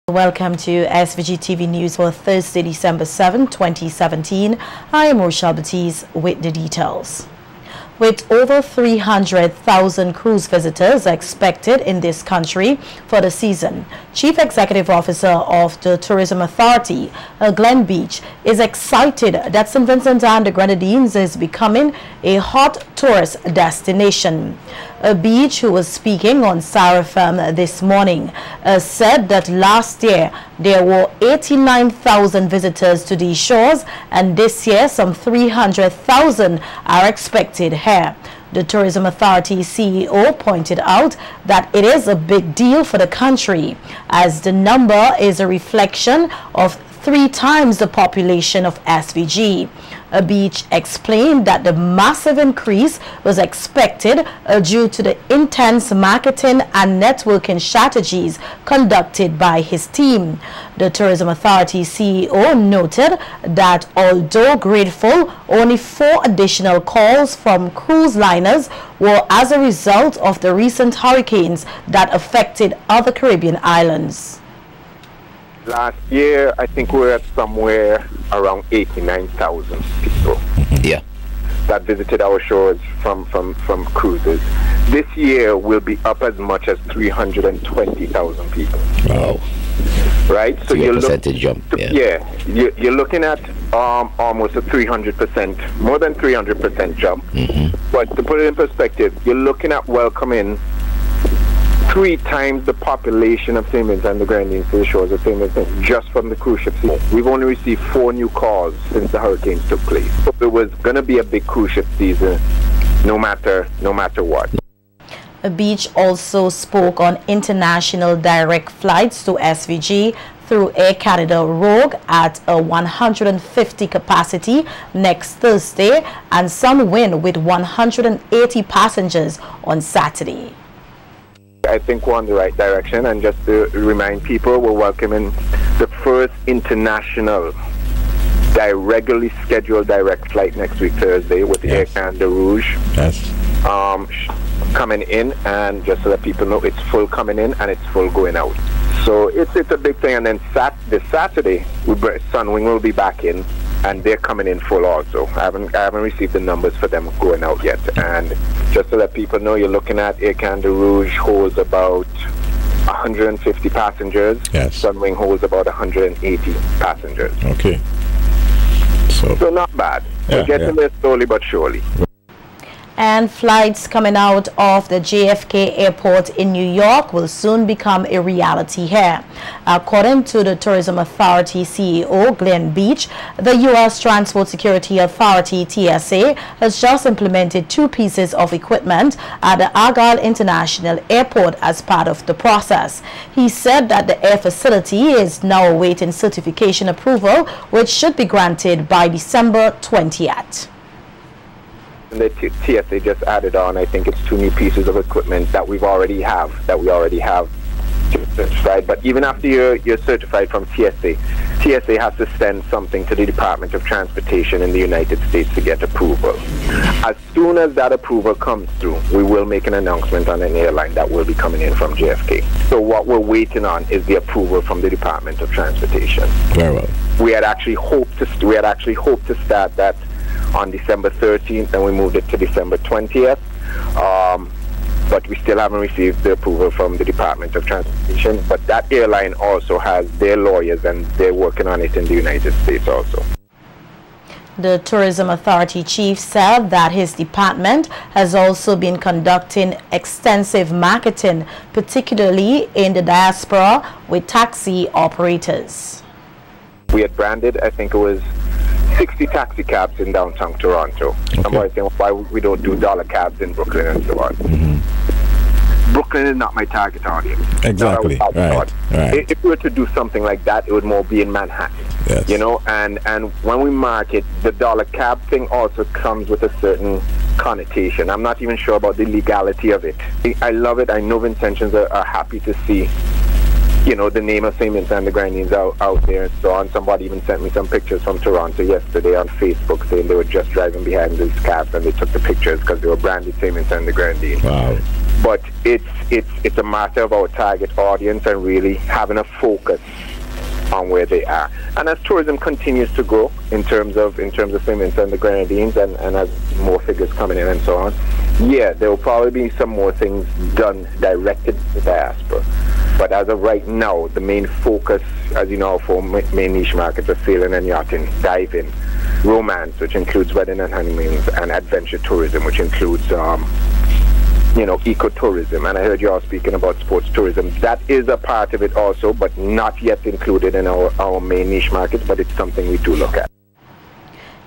Welcome to SVG-TV News for Thursday, December 7, 2017. I am Rochelle Baptiste with the details. With over 300,000 cruise visitors expected in this country for the season, Chief Executive Officer of the Tourism Authority, Glenn Beach, is excited that St. Vincent and the Grenadines is becoming a hot tourist destination. Beach, who was speaking on Sarah FM this morning, said that last year there were 89,000 visitors to these shores, and this year some 300,000 are expected here. The Tourism Authority CEO pointed out that it is a big deal for the country, as the number is a reflection of 3 times the population of SVG. Beach explained that the massive increase was expected due to the intense marketing and networking strategies conducted by his team. The Tourism Authority CEO noted that although grateful, only 4 additional calls from cruise liners were as a result of the recent hurricanes that affected other Caribbean islands. Last year, I think we were at somewhere around 89,000 people. Yeah. That visited our shores from cruises. This year will be up as much as 320,000 people. Wow. Right? So you're percentage jump. You're looking at almost a 300%, more than 300% jump. But to put it in perspective, you're looking at welcoming 3 times the population of St. Vincent and the Grenadines to the shores of St. Vincent just from the cruise ship season. We've only received 4 new calls since the hurricanes took place. So it was going to be a big cruise ship season, no matter what. Beach also spoke on international direct flights to SVG through Air Canada Rogue at a 150 capacity next Thursday, and some win with 180 passengers on Saturday. I think we're on the right direction, and just to remind people, we're welcoming the first international regularly scheduled direct flight next week Thursday with Air Canada Rouge coming in, and just so that people know, it's full coming in and it's full going out. So it's a big thing. And then this Saturday, Sunwing will be back in, and they're coming in full also. I haven't received the numbers for them going out yet. And just so that people know, you're looking at Air Canada Rouge holds about 150 passengers. Yes. Sunwing holds about 180 passengers. Okay. So not bad. We're getting there slowly but surely. And flights coming out of the JFK airport in New York will soon become a reality here. According to the Tourism Authority CEO, Glenn Beach, the U.S. Transport Security Authority, TSA, has just implemented 2 pieces of equipment at the Argyle International Airport as part of the process. He said that the air facility is now awaiting certification approval, which should be granted by December 20th. The TSA just added on, I think it's 2 new pieces of equipment that we already have certified. But even after you're certified from TSA has to send something to the Department of Transportation in the United States to get approval. As soon as that approval comes through, we will make an announcement on an airline that will be coming in from JFK. So what we're waiting on is the approval from the Department of Transportation. Very well. We had actually hoped to start that on December 13th, and we moved it to December 20th. But we still haven't received the approval from the Department of Transportation. But that airline also has their lawyers, and they're working on it in the United States also. The Tourism Authority chief said that his department has also been conducting extensive marketing, particularly in the diaspora with taxi operators. We had branded, I think it was 60 taxi cabs in downtown Toronto. Somebody saying, why we don't do dollar cabs in Brooklyn and so on. Brooklyn is not my target audience. Exactly. Right. If we were to do something like that, it would more be in Manhattan. Yes. You know, and when we market, the dollar cab thing also comes with a certain connotation. I'm not even sure about the legality of it. I love it. I know Vincentians are happy to see, you know, the name of St. Vincent and the Grenadines out there and so on. Somebody even sent me some pictures from Toronto yesterday on Facebook saying they were just driving behind these cabs and they took the pictures because they were branded St. Vincent and the Grenadines. Wow. but it's a matter of our target audience and really having a focus on where they are. And as tourism continues to grow in terms of St. Vincent and the Grenadines, and as more figures coming in and so on, yeah, there will probably be some more things done directed to the diaspora. But as of right now, the main focus, as you know, for main niche markets are sailing and yachting, diving, romance, which includes wedding and honeymoons, and adventure tourism, which includes ecotourism. And I heard you all speaking about sports tourism. That is a part of it also, but not yet included in our main niche markets, but it's something we do look at.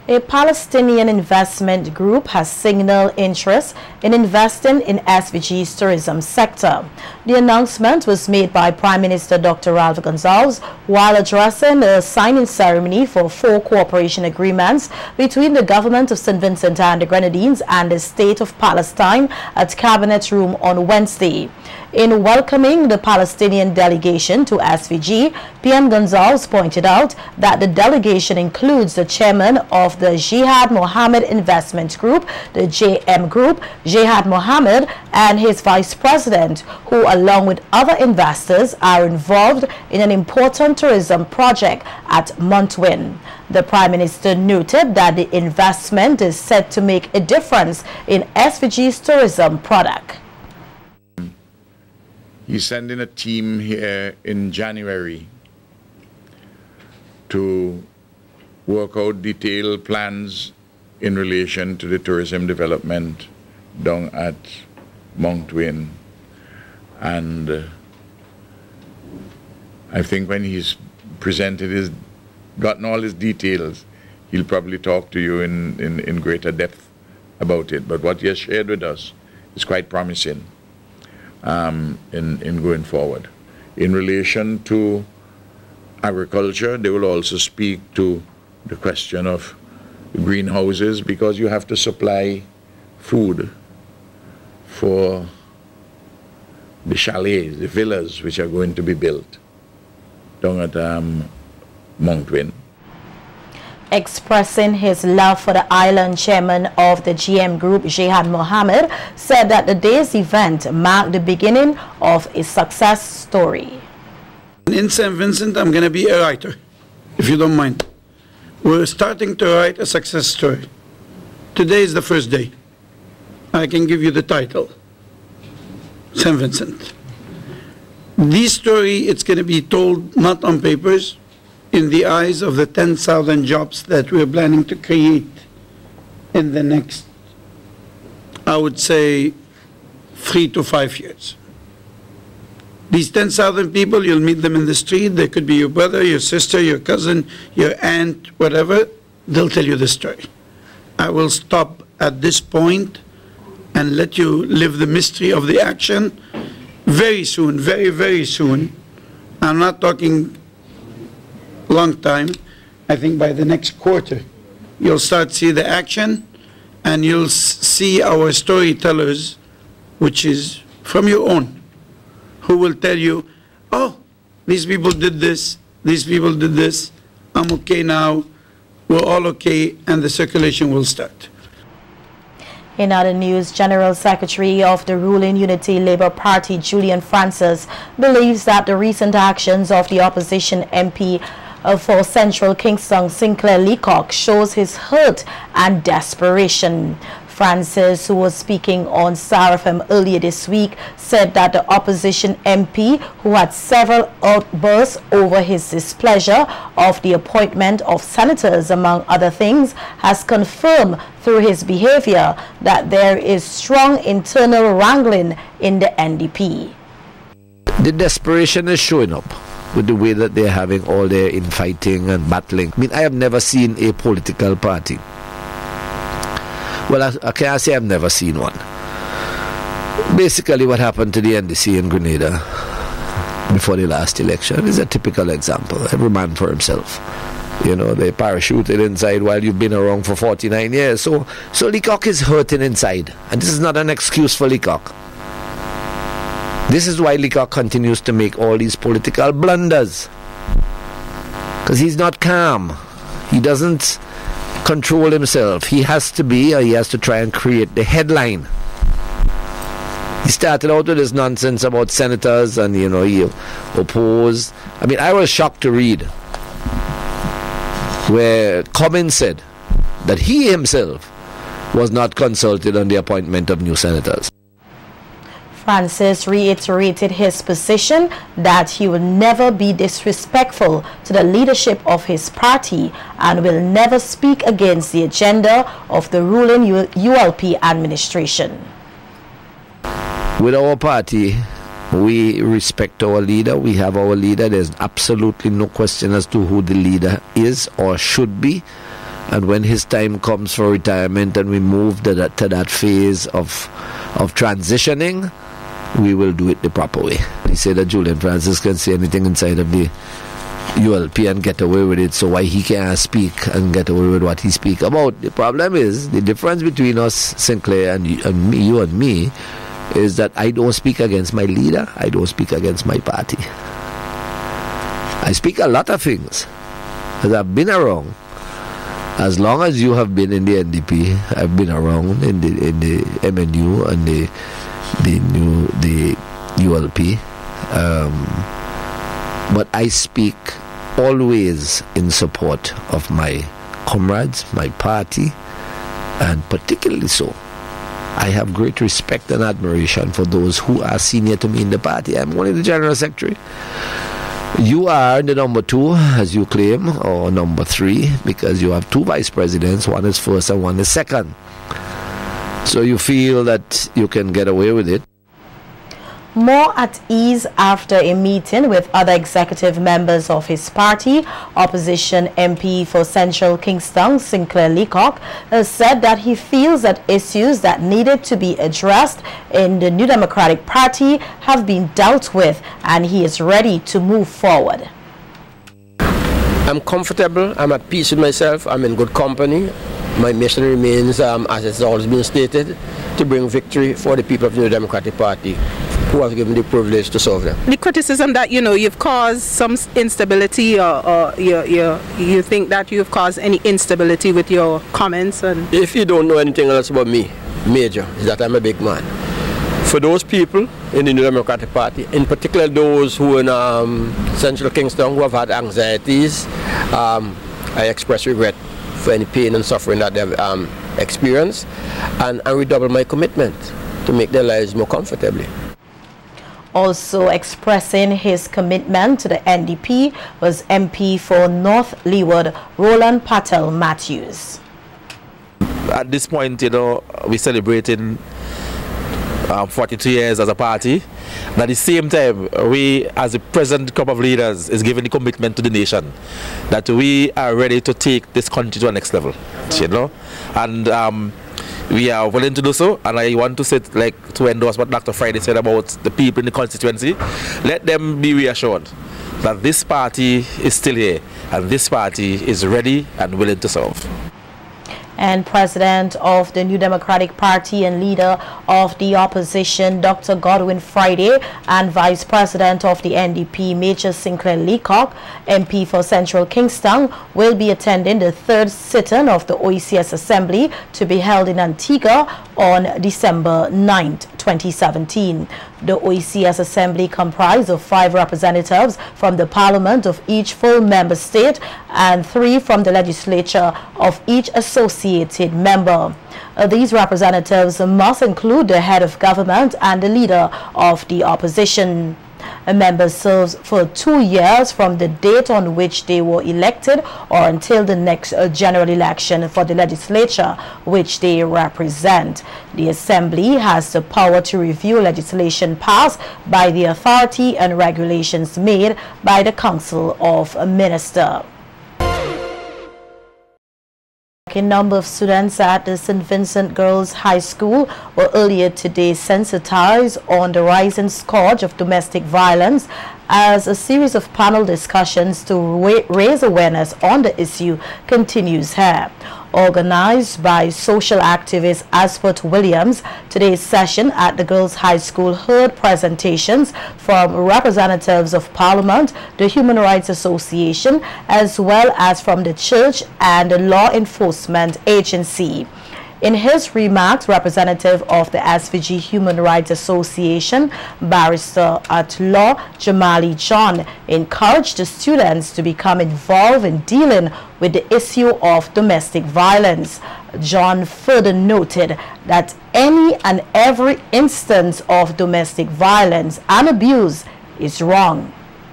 A Palestinian investment group has signaled interest in investing in SVG's tourism sector. The announcement was made by Prime Minister Dr. Ralph Gonsalves while addressing a signing ceremony for 4 cooperation agreements between the government of St. Vincent and the Grenadines and the State of Palestine at Cabinet Room on Wednesday. In welcoming the Palestinian delegation to SVG, PM Gonsalves pointed out that the delegation includes the chairman of the Jihad Mohammed Investment Group, the JM Group, Jihad Mohammed, and his vice president, who along with other investors are involved in an important tourism project at Montwin. The Prime Minister noted that the investment is set to make a difference in SVG's tourism product. He's sending a team here in January to work out detailed plans in relation to the tourism development down at Montwin. And I think when he's gotten all his details, he'll probably talk to you in greater depth about it. But what he has shared with us is quite promising. In going forward. In relation to agriculture, they will also speak to the question of greenhouses, because you have to supply food for the chalets, the villas which are going to be built down at Montwin. Expressing his love for the island, chairman of the GM Group, Jihad Mohammed, said that the day's event marked the beginning of a success story. In St. Vincent, I'm going to be a writer, if you don't mind. We're starting to write a success story. Today is the first day. I can give you the title, St. Vincent. This story, it's going to be told not on papers, in the eyes of the 10,000 jobs that we're planning to create in the next, I would say, 3 to 5 years. These 10,000 people, you'll meet them in the street. They could be your brother, your sister, your cousin, your aunt, whatever. They'll tell you the story. I will stop at this point and let you live the mystery of the action very soon, very, very soon. I'm not talking long time. I think by the next quarter you'll start to see the action, and you'll see our storytellers, which is from your own, who will tell you, oh, these people did this, these people did this, I'm okay now, we're all okay, and the circulation will start. In other news, General Secretary of the ruling Unity Labour Party, Julian Francis, believes that the recent actions of the opposition MP for Central Kingston, Sinclair Leacock, shows his hurt and desperation. Francis, who was speaking on SAR-FM earlier this week, said that the opposition MP, who had several outbursts over his displeasure of the appointment of senators, among other things, has confirmed through his behavior that there is strong internal wrangling in the NDP. The desperation is showing up with the way that they're having all their infighting and battling. I mean, I have never seen a political party. Well, I can't say I've never seen one. Basically, what happened to the NDC in Grenada before the last election is a typical example. Every man for himself. You know, they parachuted inside while you've been around for 49 years. So Leacock is hurting inside. And this is not an excuse for Leacock. This is why Leacock continues to make all these political blunders. Because he's not calm. He doesn't control himself. He has to be, or he has to try and create the headline. He started out with this nonsense about senators and, you know, he opposed. I mean, I was shocked to read where Cummins said that he himself was not consulted on the appointment of new senators. Francis reiterated his position that he will never be disrespectful to the leadership of his party and will never speak against the agenda of the ruling ULP administration. With our party, we respect our leader. We have our leader. There's absolutely no question as to who the leader is or should be. And when his time comes for retirement and we move to that phase of transitioning, we will do it the proper way. He said that Julian Francis can say anything inside of the ULP and get away with it, so why he can't speak and get away with what he speaks about? The problem is, the difference between us, Sinclair, and you and me, is that I don't speak against my leader, I don't speak against my party. I speak a lot of things, because I've been around. As long as you have been in the NDP, I've been around in the MNU and the ULP. But I speak always in support of my comrades, my party, and particularly so, I have great respect and admiration for those who are senior to me in the party. I'm only the General Secretary. You are the number 2, as you claim, or number 3, because you have 2 vice presidents. One is first and one is second. So you feel that you can get away with it. More at ease after a meeting with other executive members of his party, opposition MP for Central Kingston, Sinclair Leacock, said that he feels that issues that needed to be addressed in the New Democratic Party have been dealt with and he is ready to move forward. I'm comfortable, I'm at peace with myself, I'm in good company. My mission remains, as it's always been stated, to bring victory for the people of the New Democratic Party, who have given the privilege to serve them. The criticism that, you know, you've caused some instability, or you think that you've caused any instability with your comments? And if you don't know anything else about me, Major, is that I'm a big man. For those people in the New Democratic Party, in particular those who in Central Kingston who have had anxieties, I express regret for any pain and suffering that they've experienced, and I redouble my commitment to make their lives more comfortably. Also expressing his commitment to the NDP was MP for North Leeward, Roland Patel Matthews. At this point, you know, we're celebrating 42 years as a party. And at the same time, we, as the present crop of leaders, is giving the commitment to the nation that we are ready to take this country to the next level, you know, and we are willing to do so. And I want to say, like, to endorse what Dr. Friday said about the people in the constituency. Let them be reassured that this party is still here and this party is ready and willing to serve. And President of the New Democratic Party and leader of the opposition, Dr. Godwin Friday, and Vice President of the NDP, Major Sinclair Leacock, MP for Central Kingston, will be attending the 3rd sit-in of the OECS Assembly to be held in Antigua on December 9th, 2017. The OECS Assembly comprised of 5 representatives from the Parliament of each full member state and 3 from the legislature of each associated member. These representatives must include the head of government and the leader of the opposition. A member serves for 2 years from the date on which they were elected or until the next general election for the legislature which they represent. The Assembly has the power to review legislation passed by the authority and regulations made by the Council of Ministers. A number of students at the St. Vincent Girls High School were earlier today sensitized on the rising scourge of domestic violence as a series of panel discussions to raise awareness on the issue continues here. Organized by social activist Asphalt Williams, today's session at the Girls High School heard presentations from representatives of Parliament, the Human Rights Association, as well as from the church and the law enforcement agency. In his remarks, representative of the SVG Human Rights Association, Barrister at Law Jamali John, encouraged the students to become involved in dealing with the issue of domestic violence. John further noted that any and every instance of domestic violence and abuse is wrong.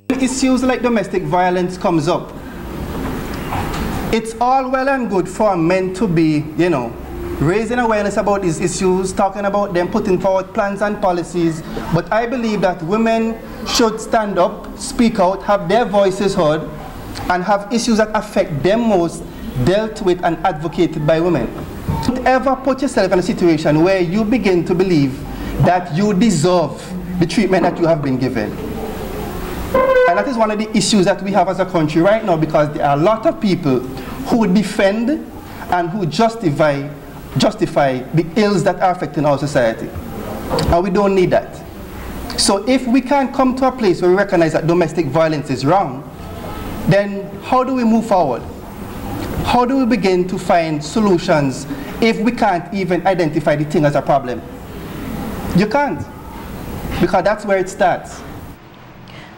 Issues like domestic violence comes up. It's all well and good for men to be, raising awareness about these issues, talking about them, putting forward plans and policies. But I believe that women should stand up, speak out, have their voices heard, and have issues that affect them most dealt with and advocated by women. Don't ever put yourself in a situation where you begin to believe that you deserve the treatment that you have been given. And that is one of the issues that we have as a country right now, because there are a lot of people who defend and who justify the ills that are affecting our society. And we don't need that. So if we can't come to a place where we recognize that domestic violence is wrong, then how do we move forward? How do we begin to find solutions if we can't even identify the thing as a problem? You can't, because that's where it starts.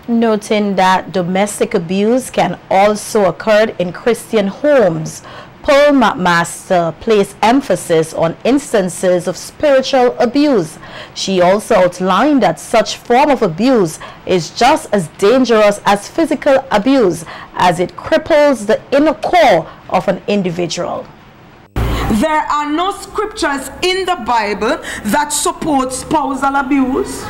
Noting that domestic abuse can also occur in Christian homes, Pearl McMaster placed emphasis on instances of spiritual abuse. She also outlined that such form of abuse is just as dangerous as physical abuse, as it cripples the inner core of an individual. There are no scriptures in the Bible that support spousal abuse,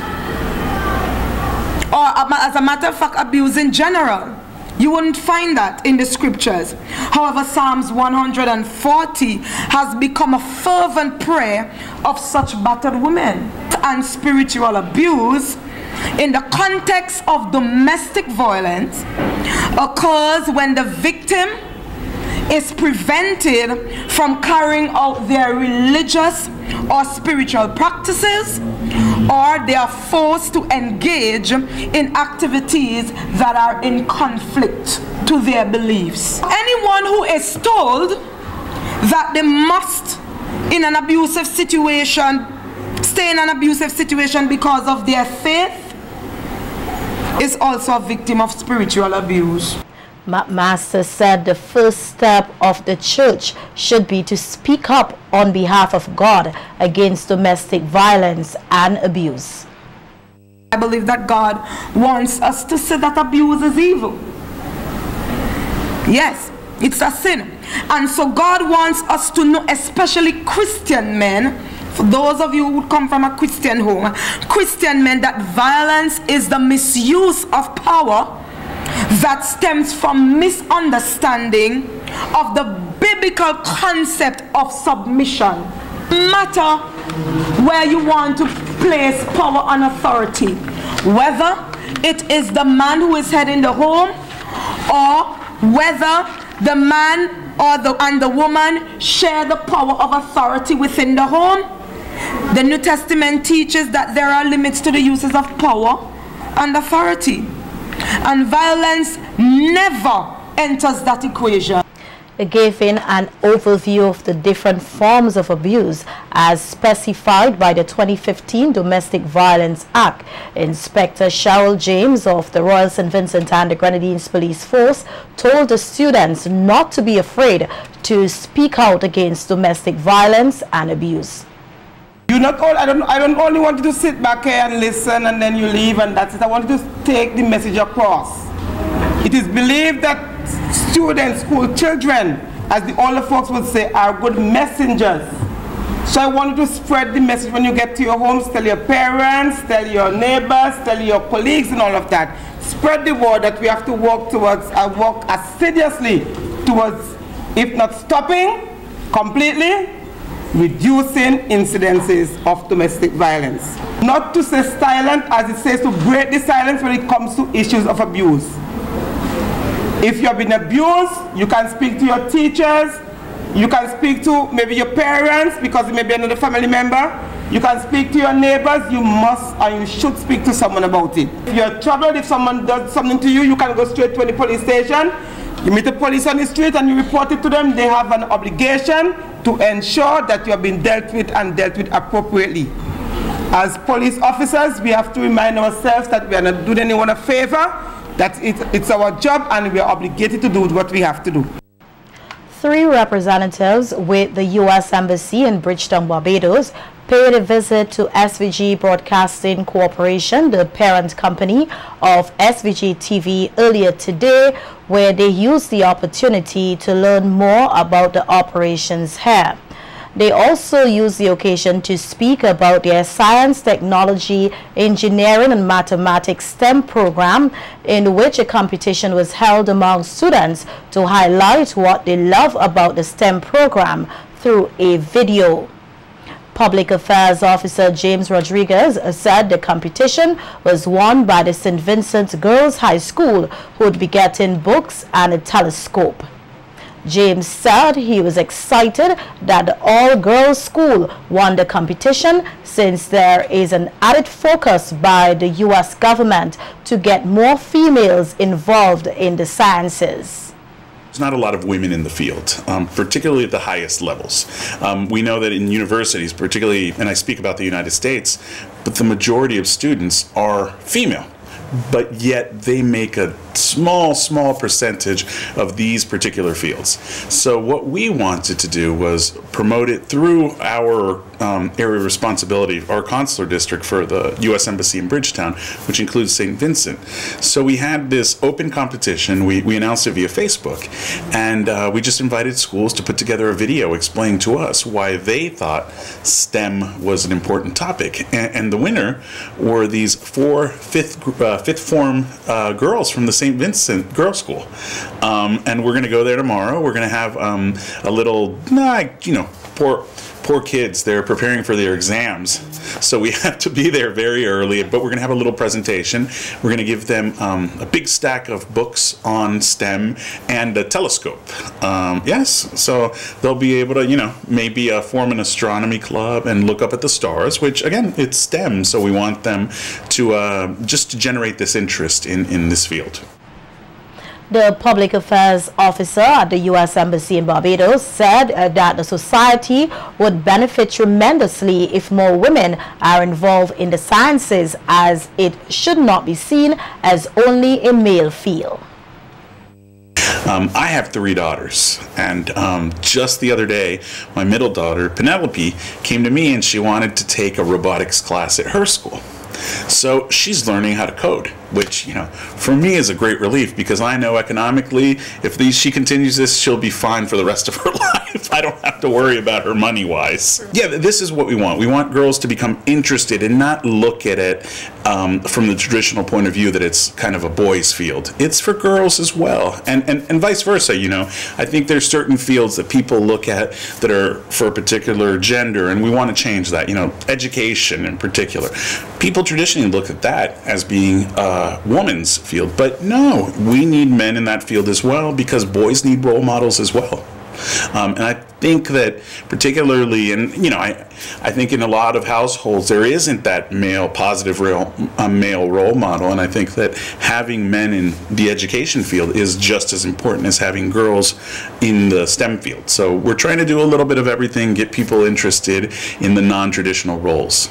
or as a matter of fact, abuse in general. You wouldn't find that in the scriptures. However, Psalms 140 has become a fervent prayer of such battered women. And spiritual abuse in the context of domestic violence occurs when the victim is prevented from carrying out their religious or spiritual practices, or they are forced to engage in activities that are in conflict to their beliefs. Anyone who is told that they must, in an abusive situation, stay in an abusive situation because of their faith, is also a victim of spiritual abuse. McMaster said the first step of the church should be to speak up on behalf of God against domestic violence and abuse. I believe that God wants us to say that abuse is evil. Yes, it's a sin. And so God wants us to know, especially Christian men, for those of you who come from a Christian home, Christian men, that violence is the misuse of power that stems from misunderstanding of the biblical concept of submission. No matter where you want to place power and authority, whether it is the man who is head in the home, or whether the man and the woman share the power of authority within the home, the New Testament teaches that there are limits to the uses of power and authority. And violence never enters that equation. Giving an overview of the different forms of abuse as specified by the 2015 Domestic Violence Act, Inspector Cheryl James of the Royal St. Vincent and the Grenadines Police Force told the students not to be afraid to speak out against domestic violence and abuse. I don't only want you to sit back here and listen and then you leave and that's it. I want you to take the message across. It is believed that students, school children, as the older folks would say, are good messengers. So I want you to spread the message when you get to your homes. Tell your parents, tell your neighbors, tell your colleagues and all of that. Spread the word that we have to work towards and work assiduously towards, if not stopping completely, reducing incidences of domestic violence. Not to stay silent, as it says, to break the silence when it comes to issues of abuse. If you have been abused, you can speak to your teachers, you can speak to maybe your parents, because it may be another family member. You can speak to your neighbors, you must and you should speak to someone about it. If you're troubled, if someone does something to you, you can go straight to the police station. You meet the police on the street and you report it to them. They have an obligation to ensure that you have been dealt with and dealt with appropriately. As police officers, we have to remind ourselves that we are not doing anyone a favor, that it's our job and we are obligated to do what we have to do. 3 representatives with the U.S. Embassy in Bridgetown, Barbados, paid a visit to SVG Broadcasting Corporation, the parent company of SVG-TV, earlier today, where they used the opportunity to learn more about the operations here. They also used the occasion to speak about their science, technology, engineering and mathematics STEM program, in which a competition was held among students to highlight what they love about the STEM program through a video. Public Affairs Officer James Rodriguez said the competition was won by the St. Vincent Girls High School, who would be getting books and a telescope. James said he was excited that the all-girls school won the competition, since there is an added focus by the U.S. government to get more females involved in the sciences. There's not a lot of women in the field, particularly at the highest levels. We know that in universities, particularly, and I speak about the United States, but the majority of students are female. But yet they make a small percentage of these particular fields. So what we wanted to do was promote it through our area of responsibility, our consular district for the U.S. Embassy in Bridgetown, which includes St. Vincent. So we had this open competition. We announced it via Facebook, and we just invited schools to put together a video explaining to us why they thought STEM was an important topic. And the winner were these 4 fifth form girls from the St. Vincent Girls School, and we're going to go there tomorrow. We're going to have a little, poor kids. They're preparing for their exams, so we have to be there very early. But we're going to have a little presentation. We're going to give them a big stack of books on STEM and a telescope. Yes, so they'll be able to, maybe form an astronomy club and look up at the stars. Which again, it's STEM, so we want them to just to generate this interest in this field. The Public Affairs Officer at the U.S. Embassy in Barbados said that the society would benefit tremendously if more women are involved in the sciences, as it should not be seen as only a male field. I have 3 daughters, and just the other day, my middle daughter, Penelope, came to me and she wanted to take a robotics class at her school. So she's learning how to code, which, for me is a great relief, because I know economically, if she continues this, she'll be fine for the rest of her life. I don't have to worry about her money-wise. Yeah, this is what we want. We want girls to become interested and not look at it from the traditional point of view that it's kind of a boys' field. It's for girls as well, and vice versa. I think there's certain fields that people look at that are for a particular gender, and we want to change that. Education in particular. People traditionally look at that as being a woman's field, but no, we need men in that field as well, because boys need role models as well. And I think that particularly I think in a lot of households there isn't that positive male role model, and I think that having men in the education field is just as important as having girls in the STEM field. So we're trying to do a little bit of everything, get people interested in the non-traditional roles.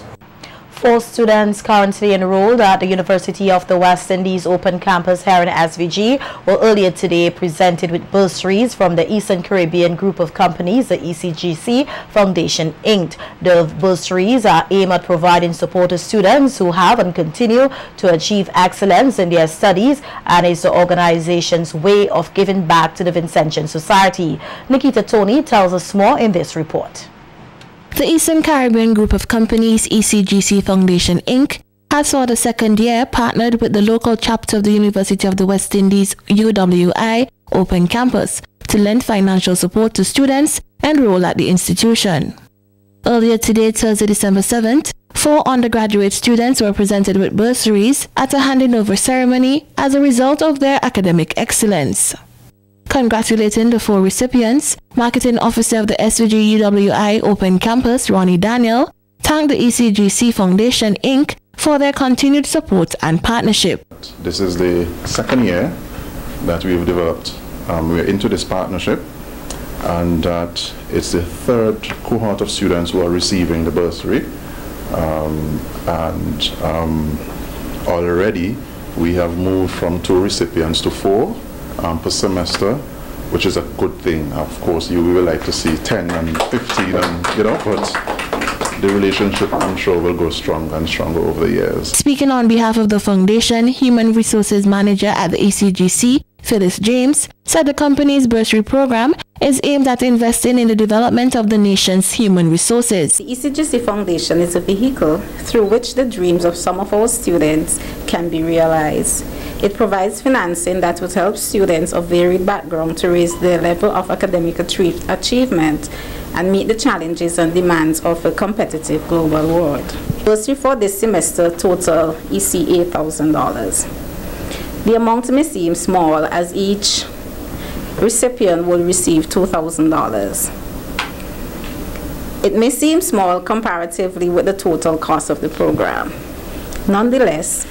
4 students currently enrolled at the University of the West Indies Open Campus here in SVG were earlier today presented with bursaries from the Eastern Caribbean Group of Companies, the ECGC Foundation, Inc. The bursaries are aimed at providing support to students who have and continue to achieve excellence in their studies, and is the organization's way of giving back to the Vincentian Society. Nikita Tony tells us more in this report. The Eastern Caribbean Group of Companies, ECGC Foundation, Inc., has for the 2nd year partnered with the local chapter of the University of the West Indies, UWI, Open Campus, to lend financial support to students enrolled at the institution. Earlier today, Thursday, December 7th, 4 undergraduate students were presented with bursaries at a handing over ceremony as a result of their academic excellence. Congratulating the 4 recipients, Marketing Officer of the SVG-UWI Open Campus, Ronnie Daniel, thanked the ECGC Foundation, Inc. for their continued support and partnership. This is the second year that we've developed. We're into this partnership, and that it's the third cohort of students who are receiving the bursary. Already we have moved from 2 recipients to 4 per semester, which is a good thing. Of course, we would like to see 10 and 15, and but the relationship, I'm sure, will go stronger and stronger over the years. Speaking on behalf of the foundation, Human Resources Manager at the ECGC, Phyllis James, said the company's bursary program is aimed at investing in the development of the nation's human resources. The ECGC Foundation is a vehicle through which the dreams of some of our students can be realized. It provides financing that would help students of varied background to raise their level of academic achievement and meet the challenges and demands of a competitive global world. Bursary for this semester total is $8,000. The amount may seem small, as each recipient will receive $2,000. It may seem small comparatively with the total cost of the program. Nonetheless,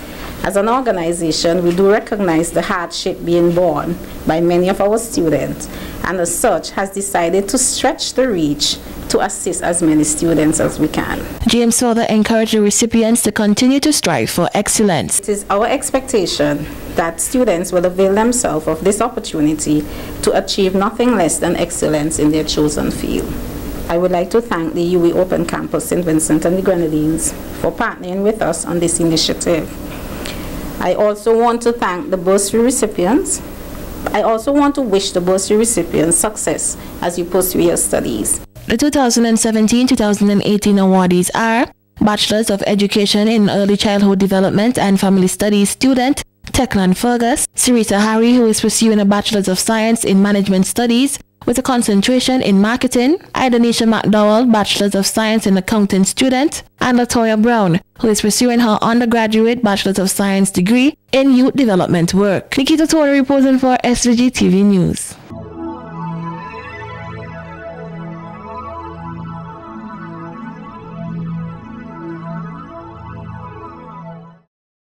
as an organization, we do recognize the hardship being borne by many of our students, and as such has decided to stretch the reach to assist as many students as we can. James further encouraged the recipients to continue to strive for excellence. It is our expectation that students will avail themselves of this opportunity to achieve nothing less than excellence in their chosen field. I would like to thank the UE Open Campus St. Vincent and the Grenadines for partnering with us on this initiative. I also want to thank the bursary recipients. I also want to wish the bursary recipients success as you pursue your studies. The 2017-2018 awardees are Bachelors of Education in Early Childhood Development and Family Studies student Teklan Fergus, Sarita Harry, who is pursuing a Bachelor's of Science in Management Studies with a concentration in marketing, Idanisha McDowell, Bachelor's of Science in Accounting student, and Latoya Brown, who is pursuing her undergraduate Bachelor's of Science degree in Youth Development work. Nikita Tony reporting for SVG-TV News.